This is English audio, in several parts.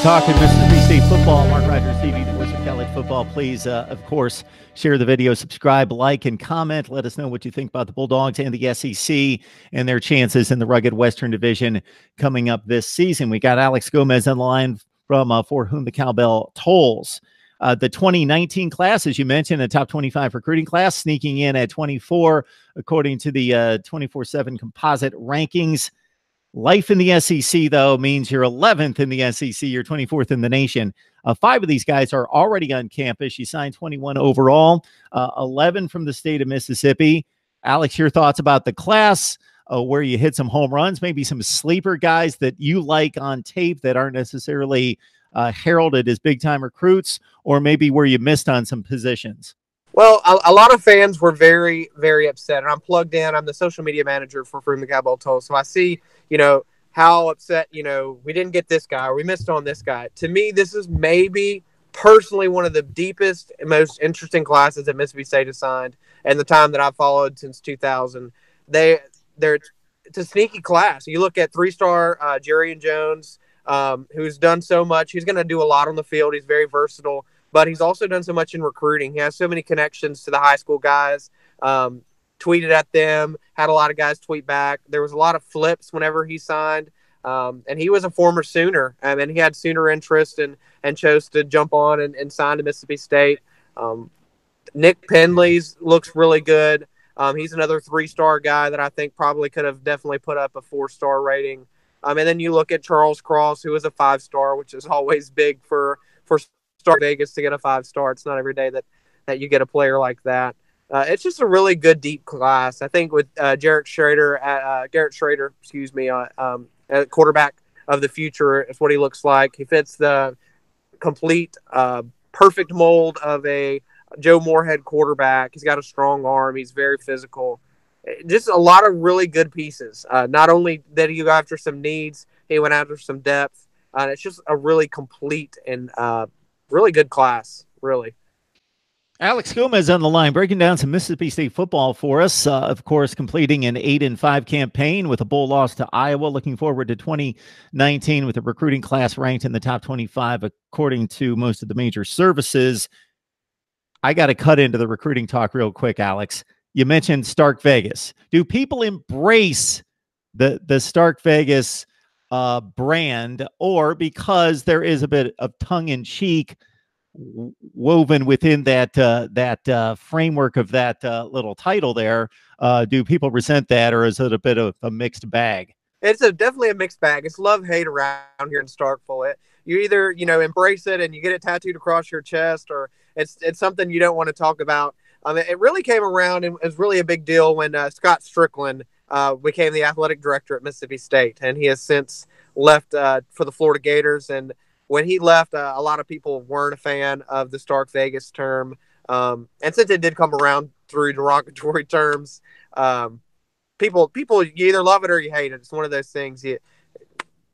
Talking Mississippi State football, Mark Rogers TV, the voice of college football. Please, of course, share the video, subscribe, like, and comment. Let us know what you think about the Bulldogs and the SEC and their chances in the rugged Western Division coming up this season. We got Alex Gomez on the line from For Whom the Cowbell Tolls. The 2019 class, as you mentioned, a top 25 recruiting class, sneaking in at 24, according to the 24/7 composite rankings. Life in the SEC, though, means you're 11th in the SEC. You're 24th in the nation. 5 of these guys are already on campus. You signed 21 overall, 11 from the state of Mississippi. Alex, your thoughts about the class, where you hit some home runs, maybe some sleeper guys that you like on tape that aren't necessarily heralded as big-time recruits, or maybe where you missed on some positions? Well, a lot of fans were very, very upset, and I'm plugged in. I'm the social media manager for From the Cowbell Toll, so I see, how upset, we didn't get this guy or we missed on this guy. To me, this is maybe personally one of the deepest and most interesting classes that Mississippi State has signed and the time that I've followed since 2000. It's a sneaky class. You look at 3-star Jarian Jones, who's done so much. He's going to do a lot on the field. He's very versatile. But he's also done so much in recruiting. He has so many connections to the high school guys, tweeted at them, had a lot of guys tweet back. There was a lot of flips whenever he signed. And he was a former Sooner. And he had Sooner interest and chose to jump on and sign to Mississippi State. Nick Penley's looks really good. He's another 3-star guy that I think probably could have definitely put up a 4-star rating. And then you look at Charles Cross, who is a 5-star, which is always big for Star Vegas to get a 5-star. It's not every day that you get a player like that. It's just a really good deep class. I think with Garrett Schrader, quarterback of the future is what he looks like. He fits the complete perfect mold of a Joe Moorhead quarterback. He's got a strong arm. He's very physical. Just a lot of really good pieces. Not only did he go after some needs, he went after some depth. It's just a really complete and really good class, really. Alex Gomez on the line, breaking down some Mississippi State football for us. Of course, completing an 8-5 campaign with a bowl loss to Iowa. Looking forward to 2019 with a recruiting class ranked in the top 25, according to most of the major services. I got to cut into the recruiting talk real quick, Alex. You mentioned Stark Vegas. Do people embrace the Stark Vegas brand, or because there is a bit of tongue-in-cheek woven within that framework of that little title there, do people resent that, or is it a bit of a mixed bag? It's definitely a mixed bag. It's love-hate around here in Starkville. You either embrace it and you get it tattooed across your chest, or it's something you don't want to talk about. It really came around and was really a big deal when Scott Strickland became the athletic director at Mississippi State, and he has since left for the Florida Gators. And when he left, a lot of people weren't a fan of the Stark Vegas term. And since it did come around through derogatory terms, people, you either love it or you hate it. It's one of those things. You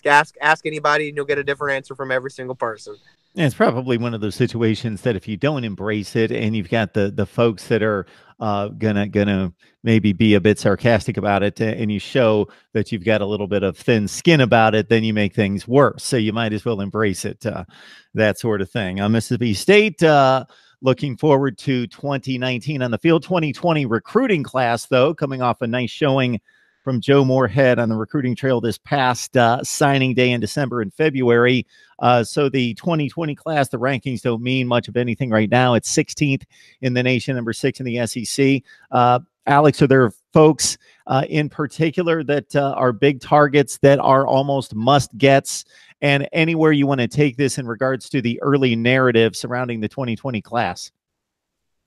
ask anybody and you'll get a different answer from every single person. Yeah, it's probably one of those situations that if you don't embrace it and you've got the folks that are gonna maybe be a bit sarcastic about it, and you show that you've got a little bit of thin skin about it, then you make things worse. So you might as well embrace it, that sort of thing. Mississippi State looking forward to 2019 on the field. 2020 recruiting class, though, coming off a nice showing from Joe Moorhead on the recruiting trail this past signing day in December and February. So the 2020 class, the rankings don't mean much of anything right now. It's 16th in the nation, number 6 in the SEC. Alex, are there folks in particular that are big targets that are almost must-gets, and anywhere you want to take this in regards to the early narrative surrounding the 2020 class?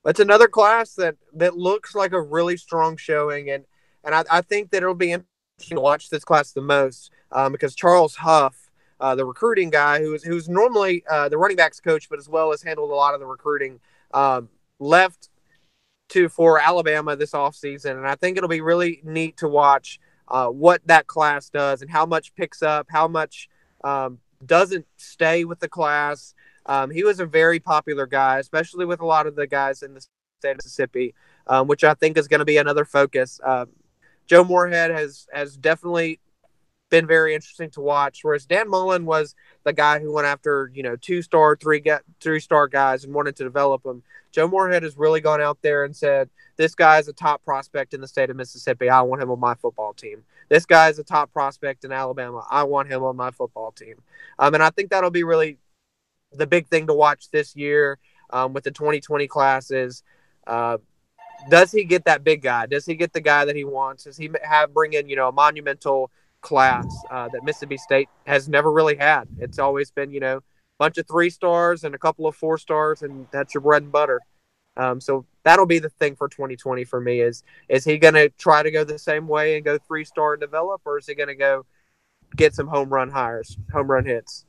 It's another class that looks like a really strong showing, and I think that it'll be interesting to watch this class the most because Charles Huff, the recruiting guy, who's normally the running backs coach, but as well as handled a lot of the recruiting, left for Alabama this offseason. And I think it'll be really neat to watch what that class does and how much picks up, how much doesn't stay with the class. He was a very popular guy, especially with a lot of the guys in the state of Mississippi, which I think is going to be another focus. Joe Moorhead has definitely been very interesting to watch. Whereas Dan Mullen was the guy who went after, 2-star, 3-star guys and wanted to develop them. Joe Moorhead has really gone out there and said, this guy is a top prospect in the state of Mississippi. I want him on my football team. This guy is a top prospect in Alabama. I want him on my football team. And I think that'll be really the big thing to watch this year with the 2020 classes. Does he get that big guy? Does he get the guy that he wants? Does he bring in, a monumental class that Mississippi State has never really had? It's always been, a bunch of 3-stars and a couple of 4-stars, and that's your bread and butter. So that'll be the thing for 2020 for me is he going to try to go the same way and go 3-star and develop, or is he going to go get some home run hits?